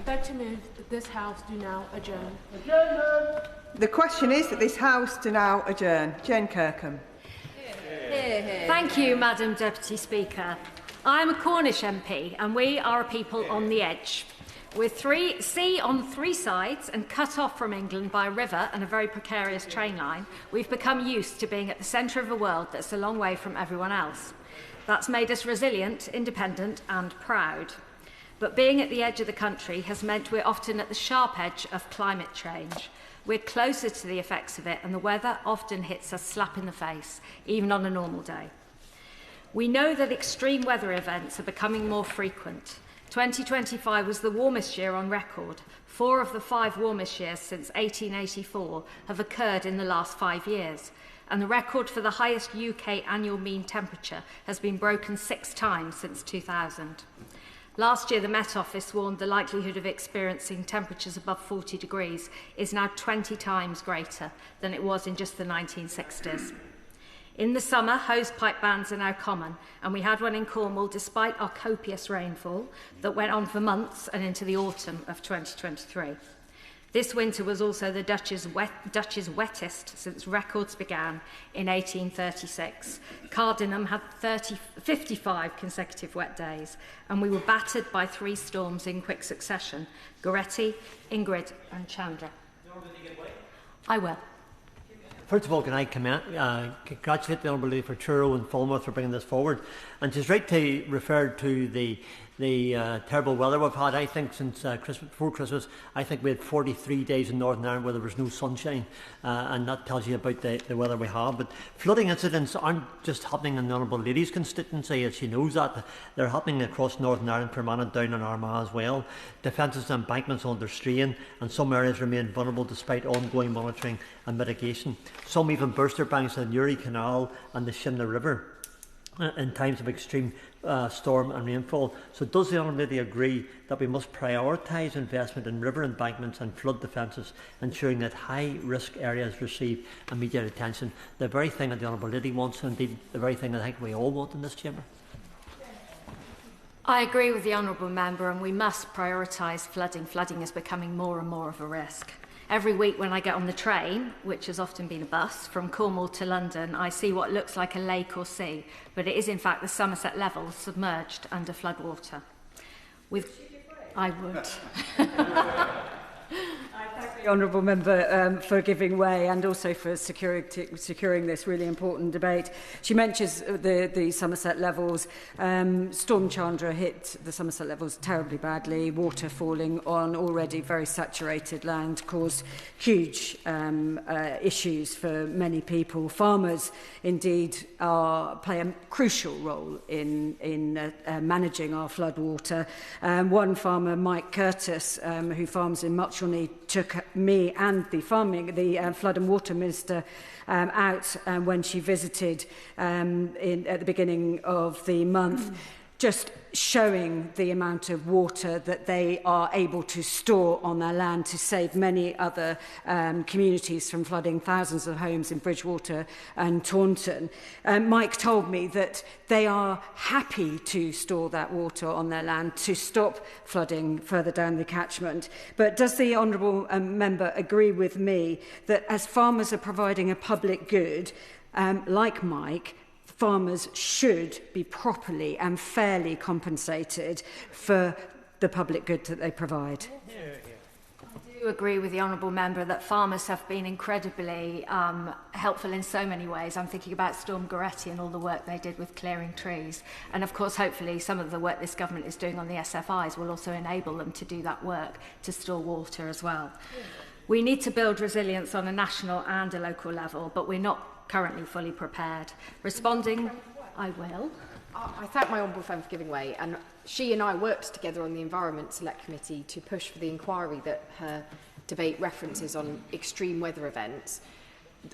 beg to move that this House do now adjourn. Adjournment! The question is that this House do now adjourn. Jayne Kirkham. Thank you, Madam Deputy Speaker. I am a Cornish MP and we are a people on the edge. With sea on three sides and cut off from England by a river and a very precarious train line, we've become used to being at the centre of a world that's a long way from everyone else. That's made us resilient, independent and proud. But being at the edge of the country has meant we're often at the sharp edge of climate change. We're closer to the effects of it and the weather often hits us slap in the face, even on a normal day. We know that extreme weather events are becoming more frequent. 2025 was the warmest year on record. 4 of the 5 warmest years since 1884 have occurred in the last 5 years. And the record for the highest UK annual mean temperature has been broken 6 times since 2000. Last year, the Met Office warned the likelihood of experiencing temperatures above 40 degrees is now 20 times greater than it was in just the 1960s. In the summer, hosepipe bans are now common, and we had one in Cornwall despite our copious rainfall that went on for months and into the autumn of 2023. This winter was also the Dutch's wettest since records began in 1836. Cardinham had 55 consecutive wet days, and we were battered by 3 storms in quick succession: Goretti, Ingrid and Chandra. I will. First of all, can I congratulate the Honourable Lady for Truro and Falmouth for bringing this forward. And she's right to refer to the terrible weather we've had. I think since before Christmas, I think we had 43 days in Northern Ireland where there was no sunshine, and that tells you about the weather we have. But flooding incidents aren't just happening in the Honourable Lady's constituency, as she knows that. They're happening across Northern Ireland, Fermanagh, Down and Armagh as well. Defences and embankments under strain, and some areas remain vulnerable despite ongoing monitoring and mitigation. Some even burst their banks in the Newry Canal and the Shimna River in times of extreme storm and rainfall. So does the Honourable Lady agree that we must prioritise investment in river embankments and flood defences, ensuring that high-risk areas receive immediate attention? The very thing that the Honourable Lady wants, and indeed the very thing that I think we all want in this chamber. I agree with the Honourable Member, and we must prioritise flooding. Flooding is becoming more and more of a risk. Every week when I get on the train, which has often been a bus, from Cornwall to London, I see what looks like a lake or sea, but it is in fact the Somerset level submerged under floodwater. I would. I thank the Honourable Member for giving way and also for securing this really important debate. She mentions the Somerset levels. Storm Chandra hit the Somerset levels terribly badly. Water falling on already very saturated land caused huge issues for many people. Farmers, indeed, play a crucial role in managing our floodwater. One farmer, Mike Curtis, who farms in Muchelney, took me and the Flood and Water Minister out when she visited at the beginning of the month, just showing the amount of water that they are able to store on their land to save many other communities from flooding, thousands of homes in Bridgewater and Taunton. Mike told me that they are happy to store that water on their land to stop flooding further down the catchment. But does the Honourable Member agree with me that as farmers are providing a public good, like Mike, farmers should be properly and fairly compensated for the public good that they provide? I do agree with the Honourable Member that farmers have been incredibly helpful in so many ways. I'm thinking about Storm Goretti and all the work they did with clearing trees. And of course, hopefully, some of the work this government is doing on the SFIs will also enable them to do that work to store water as well. We need to build resilience on a national and a local level, but we're not currently fully prepared. Responding, I will. I thank my honourable friend for giving way, and she and I worked together on the Environment Select Committee to push for the inquiry that her debate references on extreme weather events.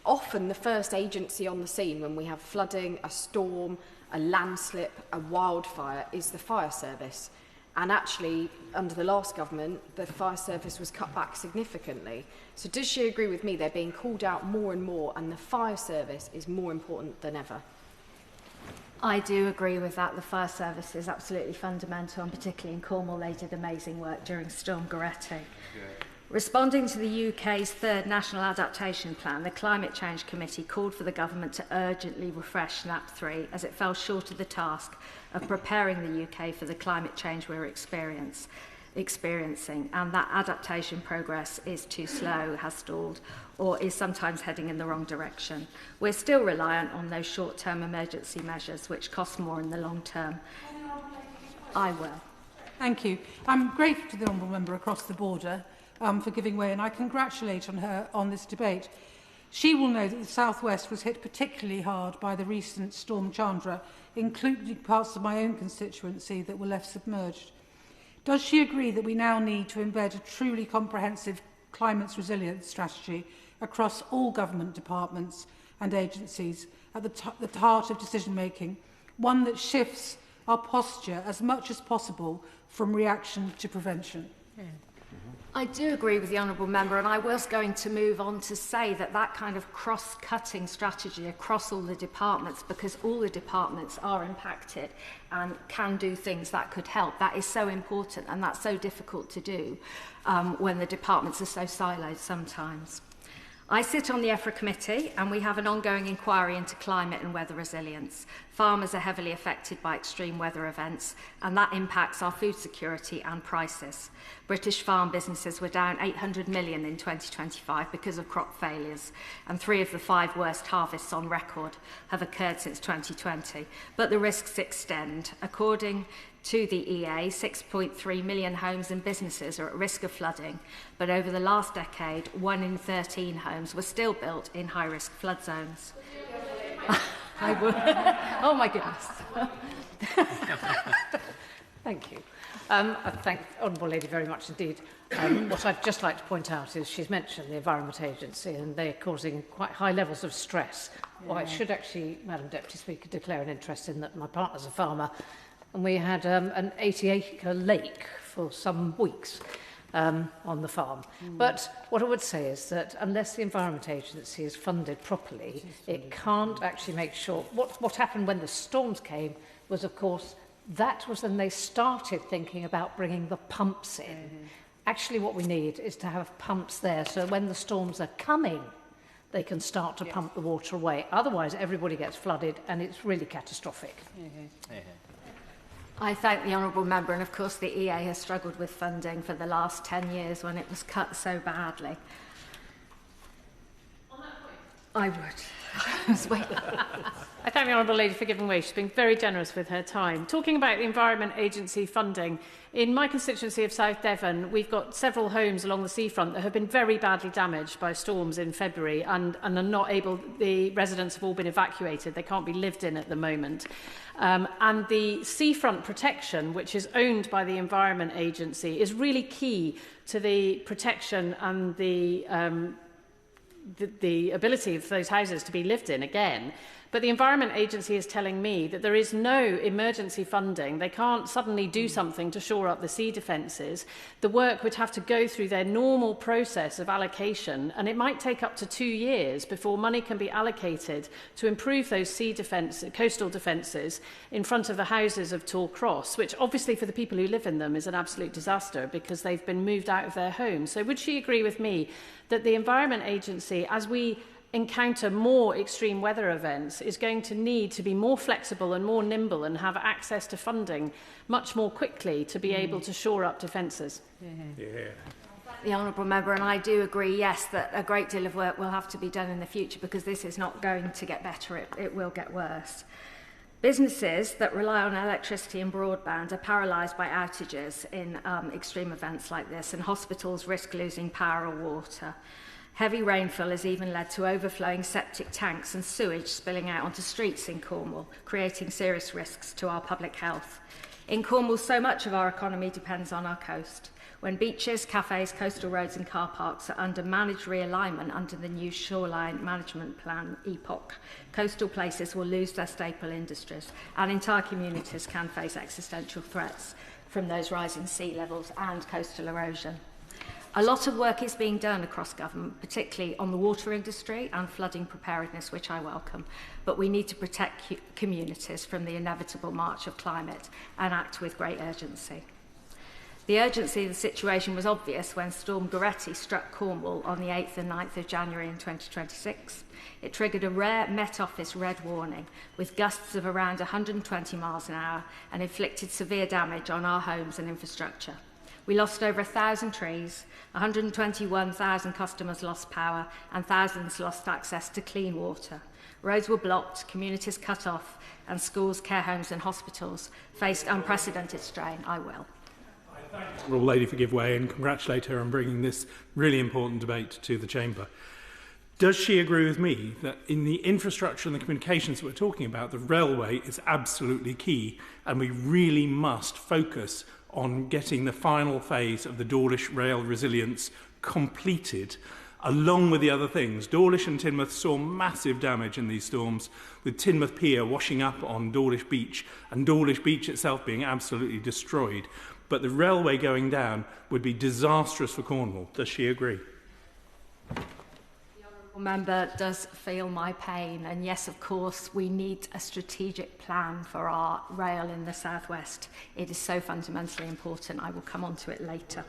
Often the first agency on the scene when we have flooding, a storm, a landslip, a wildfire is the fire service. And actually, under the last government, the fire service was cut back significantly. So does she agree with me they're being called out more and more, and the fire service is more important than ever? I do agree with that. The fire service is absolutely fundamental, and particularly in Cornwall, they did amazing work during Storm Goretti. Responding to the UK's third National Adaptation Plan, the Climate Change Committee called for the government to urgently refresh NAP 3 as it fell short of the task of preparing the UK for the climate change we're experiencing, and that adaptation progress is too slow, has stalled, or is sometimes heading in the wrong direction. We're still reliant on those short-term emergency measures, which cost more in the long term. I will. Thank you. I'm grateful to the Honourable Member across the border for giving way, and I congratulate her on this debate. She will know that the South West was hit particularly hard by the recent Storm Chandra, including parts of my own constituency that were left submerged. Does she agree that we now need to embed a truly comprehensive climate resilience strategy across all government departments and agencies at the heart of decision-making, one that shifts our posture as much as possible from reaction to prevention? Yeah. I do agree with the Honourable Member, and I was going to move on to say that that kind of cross-cutting strategy across all the departments, because all the departments are impacted and can do things that could help, that is so important, and that's so difficult to do when the departments are so siloed sometimes. I sit on the EFRA committee, and we have an ongoing inquiry into climate and weather resilience. Farmers are heavily affected by extreme weather events, and that impacts our food security and prices. British farm businesses were down 800 million in 2025 because of crop failures, and 3 of the 5 worst harvests on record have occurred since 2020. But the risks extend. According to the EA, 6.3 million homes and businesses are at risk of flooding, but over the last decade, 1 in 13 homes were still built in high-risk flood zones. I would. Oh my goodness. Thank you. I thank the Honourable Lady very much indeed. What I'd just like to point out is she's mentioned the Environment Agency, and they're causing quite high levels of stress. Yeah. Well, I should actually, Madam Deputy Speaker, declare an interest in that. My partner's a farmer, and we had an 80-acre lake for some weeks on the farm. But what I would say is that unless the Environment Agency is funded properly, it can't actually make sure. What happened when the storms came was, of course, that was when they started thinking about bringing the pumps in. Actually, what we need is to have pumps there, so when the storms are coming, they can start to pump the water away. Otherwise, everybody gets flooded, and it's really catastrophic. I thank the Honourable Member, and of course the EA has struggled with funding for the last 10 years when it was cut so badly. On that point? I would. I thank the Honourable Lady for giving way. She's been very generous with her time. Talking about the Environment Agency funding, in my constituency of South Devon, we've got several homes along the seafront that have been very badly damaged by storms in February and are not able, the residents have all been evacuated. They can't be lived in at the moment. And the seafront protection, which is owned by the Environment Agency, is really key to the protection and the ability of those houses to be lived in again. But the Environment Agency is telling me that there is no emergency funding. They can't suddenly do something to shore up the sea defences. The work would have to go through their normal process of allocation, and it might take up to 2 years before money can be allocated to improve those sea defence, coastal defences in front of the houses of Tall Cross, which obviously for the people who live in them is an absolute disaster because they've been moved out of their homes. So would she agree with me that the Environment Agency, as we encounter more extreme weather events, is going to need to be more flexible and more nimble and have access to funding much more quickly to be able to shore up defences? The Honourable Member, and I do agree, yes, that a great deal of work will have to be done in the future because this is not going to get better, it will get worse. Businesses that rely on electricity and broadband are paralysed by outages in extreme events like this, and hospitals risk losing power or water. Heavy rainfall has even led to overflowing septic tanks and sewage spilling out onto streets in Cornwall, creating serious risks to our public health. In Cornwall, so much of our economy depends on our coast. When beaches, cafes, coastal roads and car parks are under managed realignment under the new Shoreline Management Plan, EPOC, coastal places will lose their staple industries, and entire communities can face existential threats from those rising sea levels and coastal erosion. A lot of work is being done across government, particularly on the water industry and flooding preparedness, which I welcome. But we need to protect communities from the inevitable march of climate and act with great urgency. The urgency of the situation was obvious when Storm Goretti struck Cornwall on the 8th and 9th of January in 2026. It triggered a rare Met Office red warning with gusts of around 120 miles an hour and inflicted severe damage on our homes and infrastructure. We lost over 1,000 trees, 121,000 customers lost power, and thousands lost access to clean water. Roads were blocked, communities cut off, and schools, care homes and hospitals faced unprecedented strain. I will. I thank the Honourable Lady for give way and congratulate her on bringing this really important debate to the Chamber. Does she agree with me that in the infrastructure and the communications that we're talking about, the railway is absolutely key, and we really must focus on getting the final phase of the Dawlish rail resilience completed, along with the other things? Dawlish and Teignmouth saw massive damage in these storms, with Teignmouth Pier washing up on Dawlish Beach and Dawlish Beach itself being absolutely destroyed. But the railway going down would be disastrous for Cornwall. Does she agree? Member does feel my pain, and yes, of course, we need a strategic plan for our rail in the southwest. It is so fundamentally important. I will come on to it later.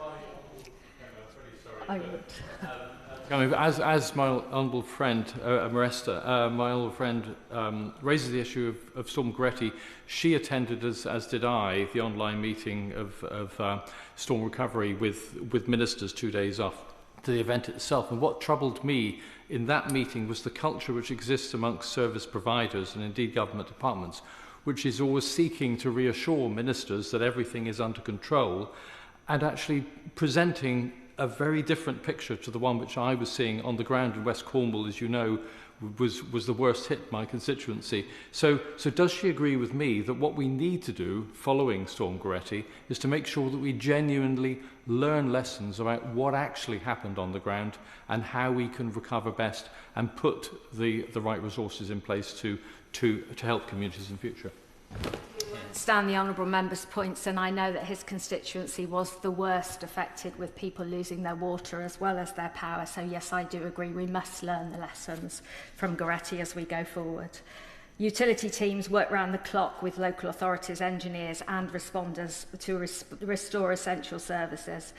I would. As my honourable friend, Maresta, my honourable friend raises the issue of Storm Goretti, she attended, as did I, the online meeting of storm recovery with ministers 2 days after the event itself. And what troubled me in that meeting was the culture which exists amongst service providers and indeed government departments, which is always seeking to reassure ministers that everything is under control and actually presenting a very different picture to the one which I was seeing on the ground in West Cornwall, as you know, was the worst hit my constituency. So does she agree with me that what we need to do following Storm Goretti is to make sure that we genuinely learn lessons about what actually happened on the ground and how we can recover best and put the right resources in place to help communities in future? I understand the honourable member's points, and I know that his constituency was the worst affected, with people losing their water as well as their power. So yes, I do agree we must learn the lessons from Goretti as we go forward. Utility teams work round the clock with local authorities, engineers and responders to restore essential services.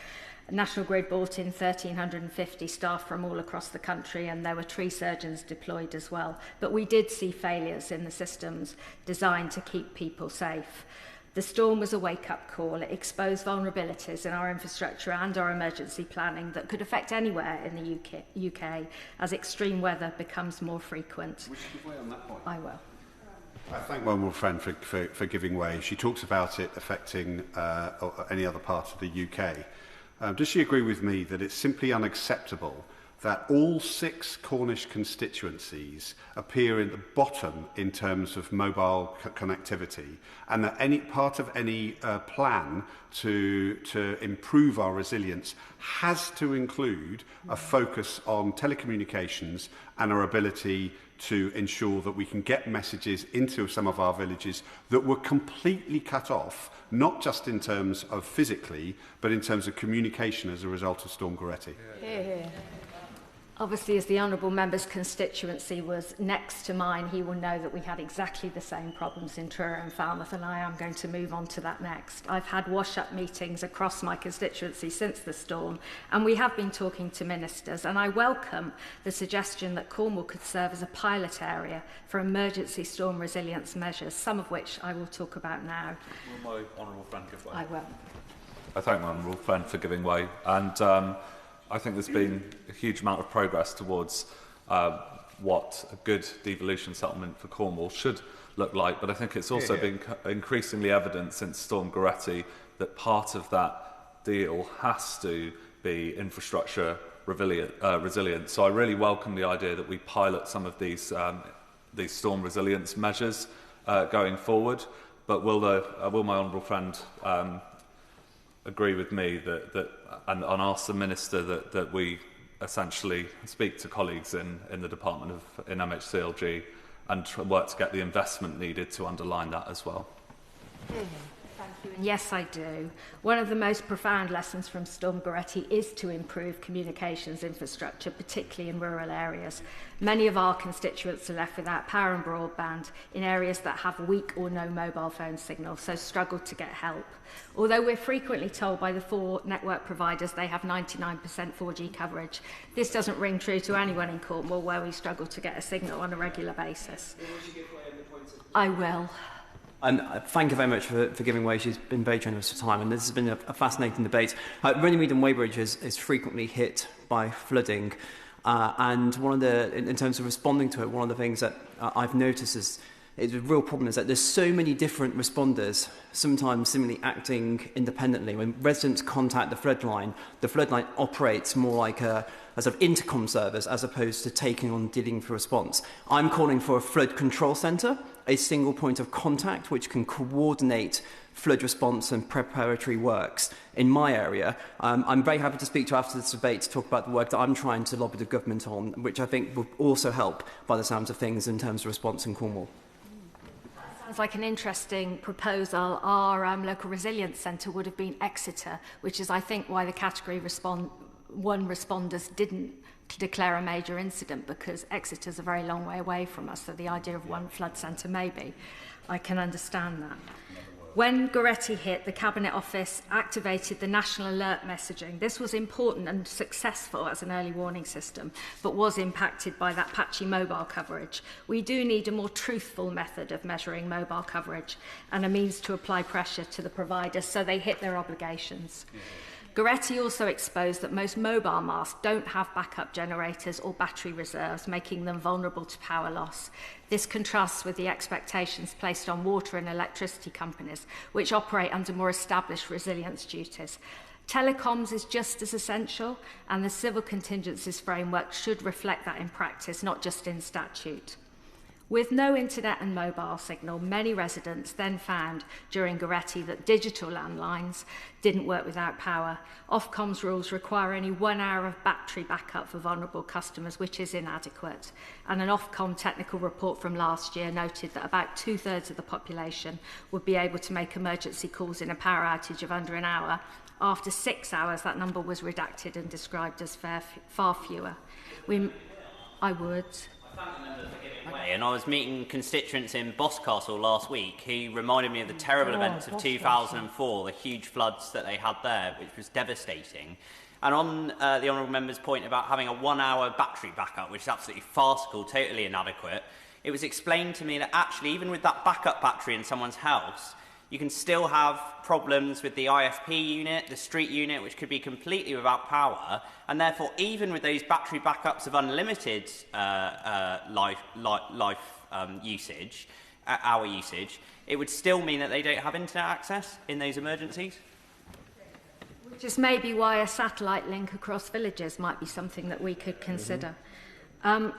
National Grid brought in 1,350 staff from all across the country, and there were tree surgeons deployed as well. But we did see failures in the systems designed to keep people safe. The storm was a wake-up call. It exposed vulnerabilities in our infrastructure and our emergency planning that could affect anywhere in the UK as extreme weather becomes more frequent. Would you give way on that point? I will. I thank my honourable friend for giving way. She talks about it affecting any other part of the UK. Does she agree with me that it's simply unacceptable that all 6 Cornish constituencies appear in the bottom in terms of mobile connectivity, and that any part of any plan to improve our resilience has to include a focus on telecommunications and our ability to ensure that we can get messages into some of our villages that were completely cut off, not just in terms of physically, but in terms of communication as a result of Storm Goretti? Yeah. Obviously, as the honourable member's constituency was next to mine, he will know that we had exactly the same problems in Truro and Falmouth, and I am going to move on to that next. I've had wash-up meetings across my constituency since the storm, and we have been talking to ministers, and I welcome the suggestion that Cornwall could serve as a pilot area for emergency storm resilience measures, some of which I will talk about now. Will my honourable friend give way? I will. I thank my honourable friend for giving way, and I think there's been a huge amount of progress towards what a good devolution settlement for Cornwall should look like, but I think it's also been increasingly evident since Storm Goretti that part of that deal has to be infrastructure resilient. So I really welcome the idea that we pilot some of these storm resilience measures going forward, but will my honourable friend agree with me and ask the Minister that we essentially speak to colleagues in the department in MHCLG and work to get the investment needed to underline that as well? Thank Yes, I do. One of the most profound lessons from Storm Goretti is to improve communications infrastructure, particularly in rural areas. Many of our constituents are left without power and broadband in areas that have weak or no mobile phone signal, so struggle to get help. Although we're frequently told by the 4 network providers they have 99% 4G coverage, this doesn't ring true to anyone in Cornwall, where we struggle to get a signal on a regular basis. I will. Thank you very much for giving way. She's been very generous for time, and this has been a fascinating debate. Runnymede and Weybridge is frequently hit by flooding, and in terms of responding to it, one of the things that I've noticed is a real problem is that there's so many different responders, sometimes seemingly acting independently. When residents contact the floodline operates more like a sort of intercom service as opposed to taking on dealing for response. I'm calling for a flood control centre, a single point of contact which can coordinate flood response and preparatory works in my area. I'm very happy to speak to you after this debate to talk about the work that I'm trying to lobby the government on, which I think will also help by the sounds of things in terms of response in Cornwall. Sounds like an interesting proposal. Our local resilience centre would have been Exeter, which is, I think, why the category 1 responders didn't declare a major incident, because Exeter's a very long way away from us, so the idea of one flood centre maybe. I can understand that. When Goretti hit, the Cabinet Office activated the National Alert messaging. This was important and successful as an early warning system, but was impacted by that patchy mobile coverage. We do need a more truthful method of measuring mobile coverage and a means to apply pressure to the providers so they hit their obligations. Goretti also exposed that most mobile masts don't have backup generators or battery reserves, making them vulnerable to power loss. This contrasts with the expectations placed on water and electricity companies, which operate under more established resilience duties. Telecoms is just as essential, and the civil contingencies framework should reflect that in practice, not just in statute. With no internet and mobile signal, many residents then found during Goretti that digital landlines didn't work without power. Ofcom's rules require only 1 hour of battery backup for vulnerable customers, which is inadequate. And an Ofcom technical report from last year noted that about 2/3 of the population would be able to make emergency calls in a power outage of under an hour. After 6 hours, that number was redacted and described as far fewer. I would. And I was meeting constituents in Boscastle last week who reminded me of the terrible events of 2004, the huge floods that they had there, which was devastating. And on the honourable member's point about having a 1 hour battery backup, which is absolutely farcical, totally inadequate, it was explained to me that actually even with that backup battery in someone's house, you can still have problems with the IFP unit, the street unit, which could be completely without power, and therefore even with those battery backups of unlimited usage, hour usage, it would still mean that they don't have internet access in those emergencies. Which is maybe why a satellite link across villages might be something that we could consider.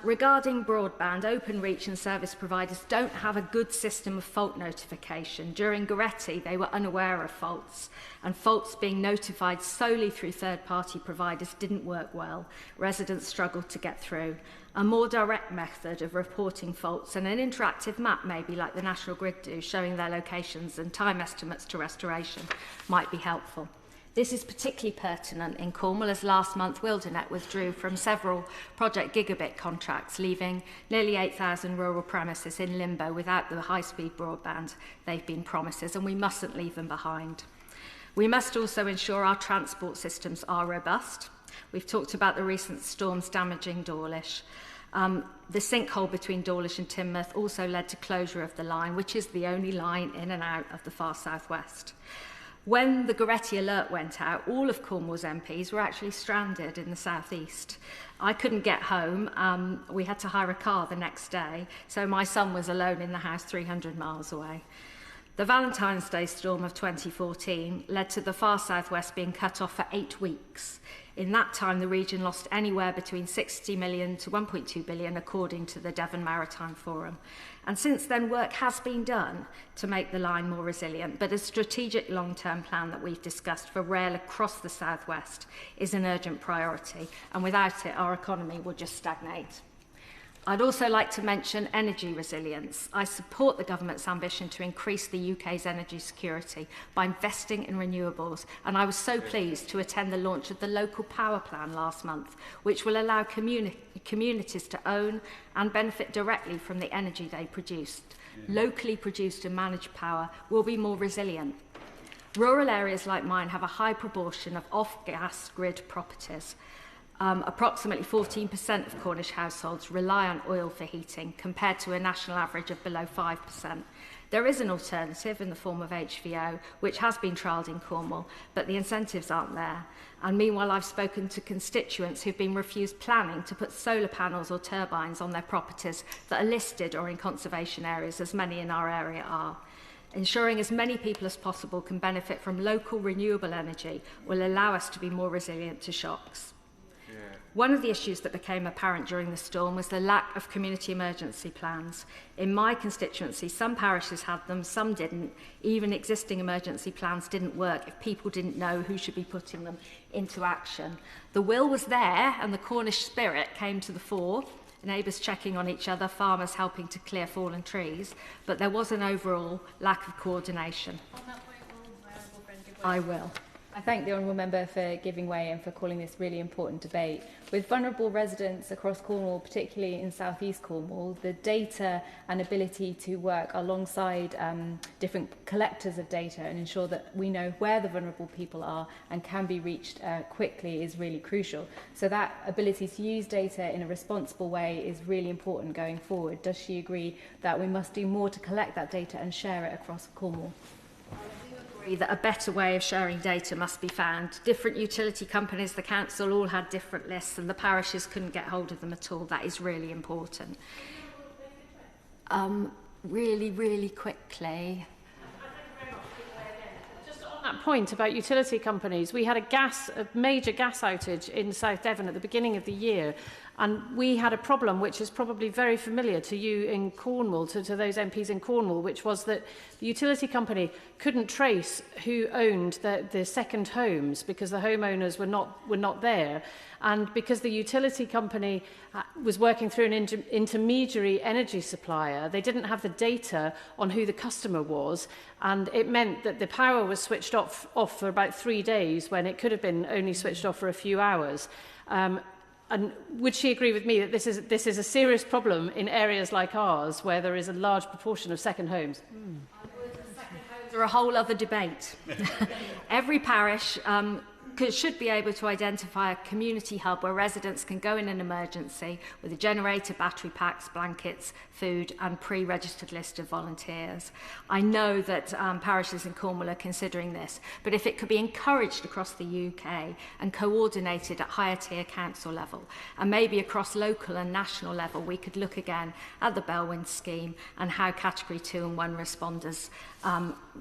Regarding broadband, Openreach and service providers don't have a good system of fault notification. During Goretti, they were unaware of faults, and faults being notified solely through third-party providers didn't work well. Residents struggled to get through. A more direct method of reporting faults and an interactive map, maybe like the National Grid do, showing their locations and time estimates to restoration, might be helpful. This is particularly pertinent in Cornwall, as last month Wildernet withdrew from several Project Gigabit contracts, leaving nearly 8,000 rural premises in limbo without the high-speed broadband they've been promises, and we mustn't leave them behind. We must also ensure our transport systems are robust. We've talked about the recent storms damaging Dawlish. The sinkhole between Dawlish and Teignmouth also led to closure of the line, which is the only line in and out of the far southwest. When the Goretti alert went out, all of Cornwall's MPs were actually stranded in the southeast. I couldn't get home. We had to hire a car the next day, so my son was alone in the house 300 miles away. The Valentine's Day storm of 2014 led to the far southwest being cut off for 8 weeks. In that time, the region lost anywhere between 60 million to 1.2 billion, according to the Devon Maritime Forum. And since then, work has been done to make the line more resilient, but a strategic long-term plan that we've discussed for rail across the southwest is an urgent priority, and without it, our economy will just stagnate. I'd also like to mention energy resilience. I support the government's ambition to increase the UK's energy security by investing in renewables, and I was so pleased to attend the launch of the local power plan last month, which will allow communities to own and benefit directly from the energy they produced. Locally produced and managed power will be more resilient. Rural areas like mine have a high proportion of off-gas grid properties. Approximately 14% of Cornish households rely on oil for heating, compared to a national average of below 5%. There is an alternative in the form of HVO, which has been trialled in Cornwall, but the incentives aren't there. And meanwhile, I've spoken to constituents who've been refused planning to put solar panels or turbines on their properties that are listed or in conservation areas, as many in our area are. Ensuring as many people as possible can benefit from local renewable energy will allow us to be more resilient to shocks. One of the issues that became apparent during the storm was the lack of community emergency plans. In my constituency, some parishes had them, some didn't. Even existing emergency plans didn't work if people didn't know who should be putting them into action. The will was there, and the Cornish spirit came to the fore. Neighbours checking on each other, farmers helping to clear fallen trees, but there was an overall lack of coordination. On that point, will my honourable friend give way? I will. I thank the Honourable Member for giving way and for calling this really important debate. With vulnerable residents across Cornwall, particularly in South East Cornwall, the data and ability to work alongside different collectors of data and ensure that we know where the vulnerable people are and can be reached quickly is really crucial. So that ability to use data in a responsible way is really important going forward. Does she agree that we must do more to collect that data and share it across Cornwall? That a better way of sharing data must be found. Different utility companies, the council, all had different lists, and the parishes couldn't get hold of them at all. That is really important. Really quickly. Just on that point about utility companies, we had a major gas outage in South Devon at the beginning of the year. And we had a problem which is probably very familiar to you in Cornwall, to those MPs in Cornwall, which was that the utility company couldn't trace who owned the second homes because the homeowners were not there. And because the utility company was working through an intermediary energy supplier, they didn't have the data on who the customer was. And it meant that the power was switched off for about 3 days when it could have been only switched off for a few hours. And would she agree with me that this is a serious problem in areas like ours, where there is a large proportion of second homes? Second homes are a whole other debate. Every parish should be able to identify a community hub where residents can go in an emergency with a generator, battery packs, blankets, food and pre-registered list of volunteers. I know that parishes in Cornwall are considering this, but if it could be encouraged across the UK and coordinated at higher tier council level, and maybe across local and national level, we could look again at the Bellwind scheme and how category 2 and 1 responders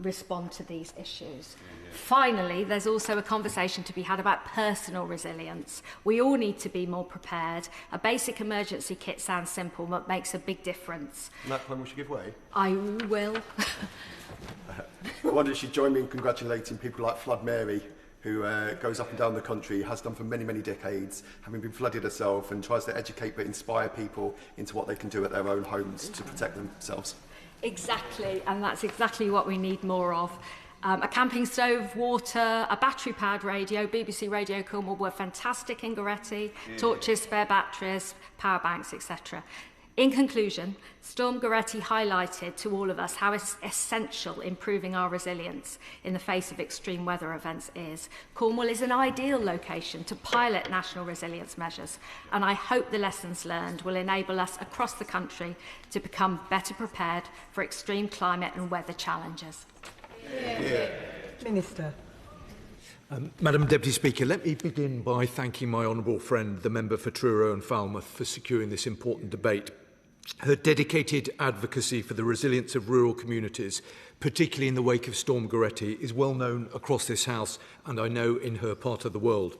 respond to these issues. Finally, there's also a conversation to be had about personal resilience. We all need to be more prepared. A basic emergency kit sounds simple, but makes a big difference. And that time we should give way? I will. I wonder if she'd join me in congratulating people like Flood Mary, who goes up and down the country, has done for many, many decades, having been flooded herself, and tries to educate but inspire people into what they can do at their own homes to protect themselves. Exactly, and that's exactly what we need more of. A camping stove, water, a battery-powered radio, BBC Radio Cornwall were fantastic in Goretti, torches, spare batteries, power banks, etc. In conclusion, Storm Goretti highlighted to all of us how essential improving our resilience in the face of extreme weather events is. Cornwall is an ideal location to pilot national resilience measures, and I hope the lessons learned will enable us across the country to become better prepared for extreme climate and weather challenges. Minister. Madam Deputy Speaker, let me begin by thanking my honourable friend, the member for Truro and Falmouth, for securing this important debate. Her dedicated advocacy for the resilience of rural communities, particularly in the wake of Storm Goretti, is well known across this House and I know in her part of the world.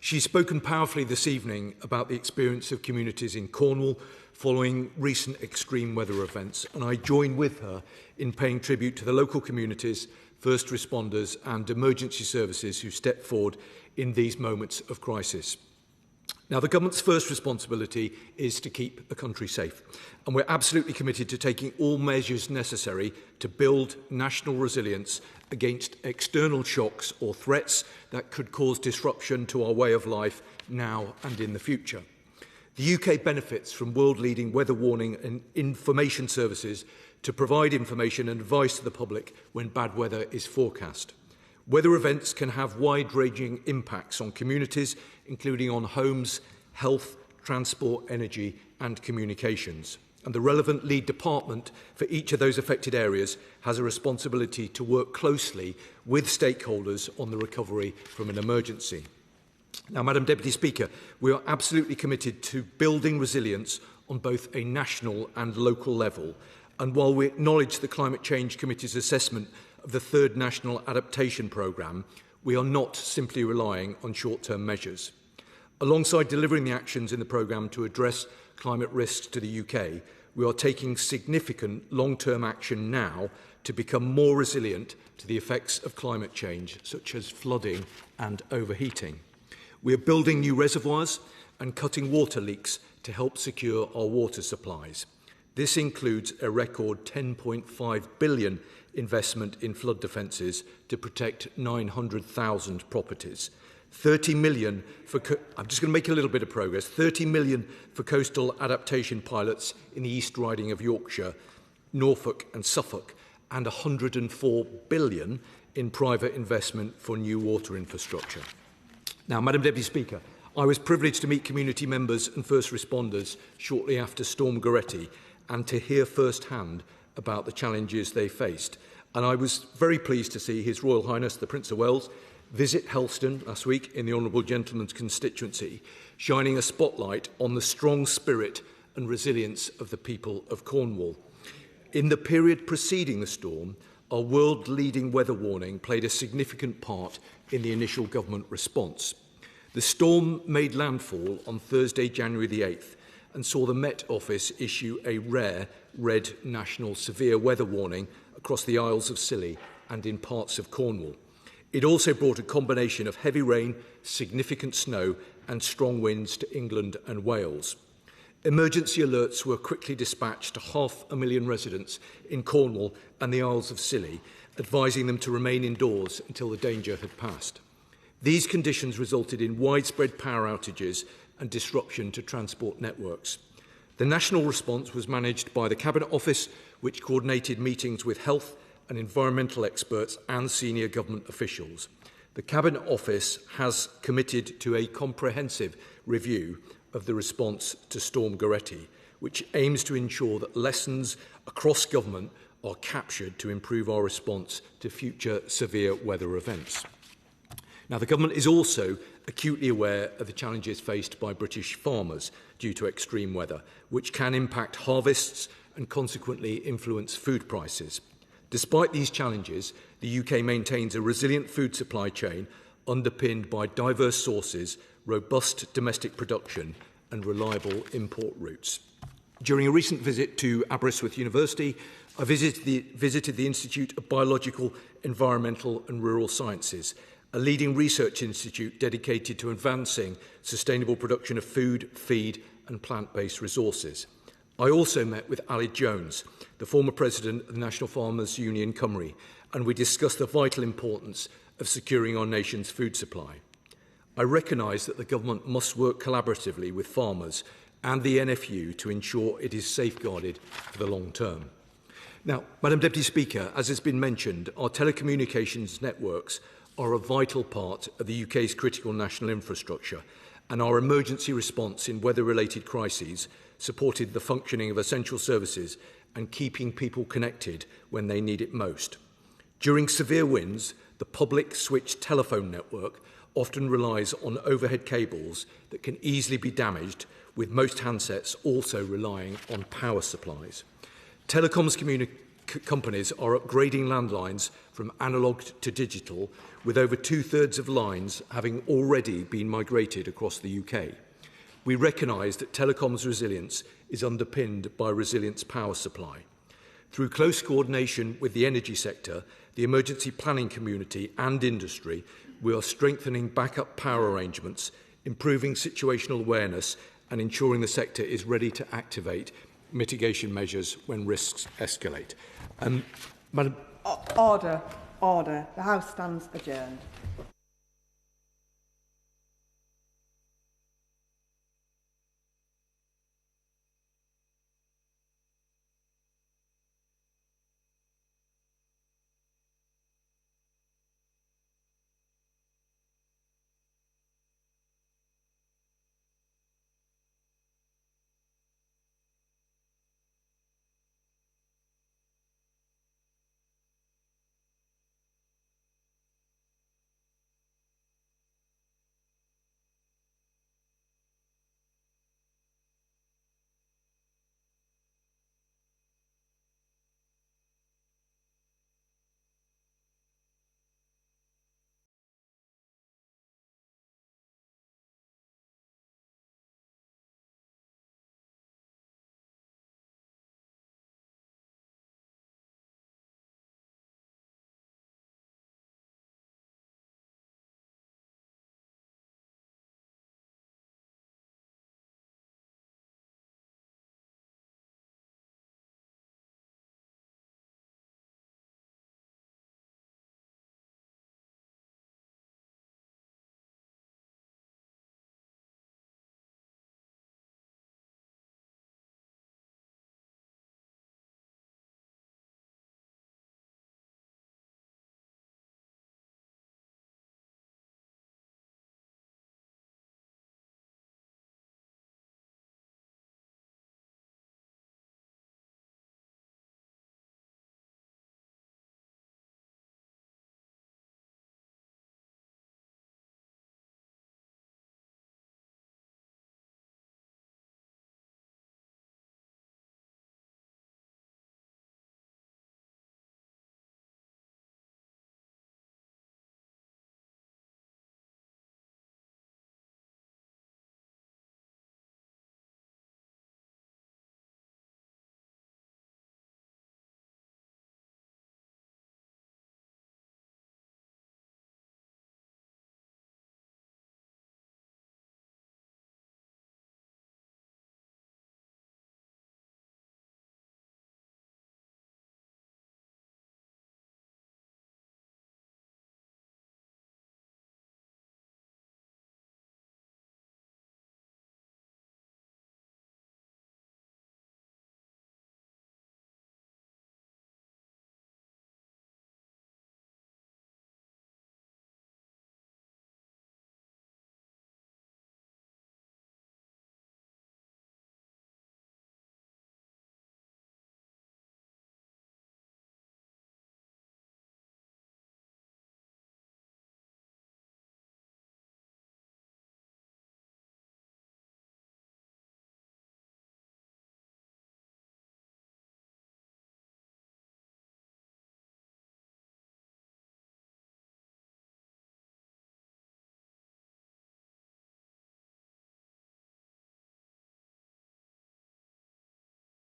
She's spoken powerfully this evening about the experience of communities in Cornwall following recent extreme weather events, and I join with her in paying tribute to the local communities, first responders and emergency services who step forward in these moments of crisis. Now, the government's first responsibility is to keep the country safe, and we're absolutely committed to taking all measures necessary to build national resilience against external shocks or threats that could cause disruption to our way of life now and in the future. The UK benefits from world-leading weather warning and information services to provide information and advice to the public when bad weather is forecast. Weather events can have wide-ranging impacts on communities, including on homes, health, transport, energy and communications. And the relevant lead department for each of those affected areas has a responsibility to work closely with stakeholders on the recovery from an emergency. Now, Madam Deputy Speaker, we are absolutely committed to building resilience on both a national and local level. And while we acknowledge the Climate Change Committee's assessment of the third National Adaptation Programme, we are not simply relying on short-term measures. Alongside delivering the actions in the programme to address climate risks to the UK, we are taking significant long-term action now to become more resilient to the effects of climate change, such as flooding and overheating. We are building new reservoirs and cutting water leaks to help secure our water supplies. This includes a record £10.5 billion investment in flood defences to protect 900,000 properties. 30 million for, I'm just going to make a little bit of progress, 30 million for coastal adaptation pilots in the East Riding of Yorkshire, Norfolk and Suffolk, and 104 billion in private investment for new water infrastructure. Now, Madam Deputy Speaker, I was privileged to meet community members and first responders shortly after Storm Goretti and to hear firsthand about the challenges they faced. And I was very pleased to see His Royal Highness the Prince of Wales visit Helston last week in the Honourable Gentleman's constituency, shining a spotlight on the strong spirit and resilience of the people of Cornwall. In the period preceding the storm, our world-leading weather warning played a significant part in the initial government response. The storm made landfall on Thursday, January the 8th, and saw the Met Office issue a rare red national severe weather warning across the Isles of Scilly and in parts of Cornwall. It also brought a combination of heavy rain, significant snow and strong winds to England and Wales. Emergency alerts were quickly dispatched to 500,000 residents in Cornwall and the Isles of Scilly, advising them to remain indoors until the danger had passed. These conditions resulted in widespread power outages and disruption to transport networks. The national response was managed by the Cabinet Office, which coordinated meetings with health and environmental experts and senior government officials. The Cabinet Office has committed to a comprehensive review of the response to Storm Goretti, which aims to ensure that lessons across government are captured to improve our response to future severe weather events. Now, the government is also acutely aware of the challenges faced by British farmers due to extreme weather, which can impact harvests and consequently influence food prices. Despite these challenges, the UK maintains a resilient food supply chain underpinned by diverse sources, robust domestic production and reliable import routes. During a recent visit to Aberystwyth University, I visited the Institute of Biological, Environmental and Rural Sciences, a leading research institute dedicated to advancing sustainable production of food, feed and plant-based resources. I also met with Ali Jones, the former president of the National Farmers Union Cymru, and we discussed the vital importance of securing our nation's food supply. I recognise that the government must work collaboratively with farmers and the NFU to ensure it is safeguarded for the long term. Now, Madam Deputy Speaker, as has been mentioned, our telecommunications networks are a vital part of the UK's critical national infrastructure, and our emergency response in weather-related crises supported the functioning of essential services and keeping people connected when they need it most. During severe winds, the public switched telephone network often relies on overhead cables that can easily be damaged, with most handsets also relying on power supplies. Telecoms companies are upgrading landlines from analogue to digital, with over two-thirds of lines having already been migrated across the UK. We recognise that telecoms resilience is underpinned by resilience power supply. Through close coordination with the energy sector, the emergency planning community and industry, we are strengthening backup power arrangements, improving situational awareness and ensuring the sector is ready to activate mitigation measures when risks escalate. Madam... Order. The House stands adjourned.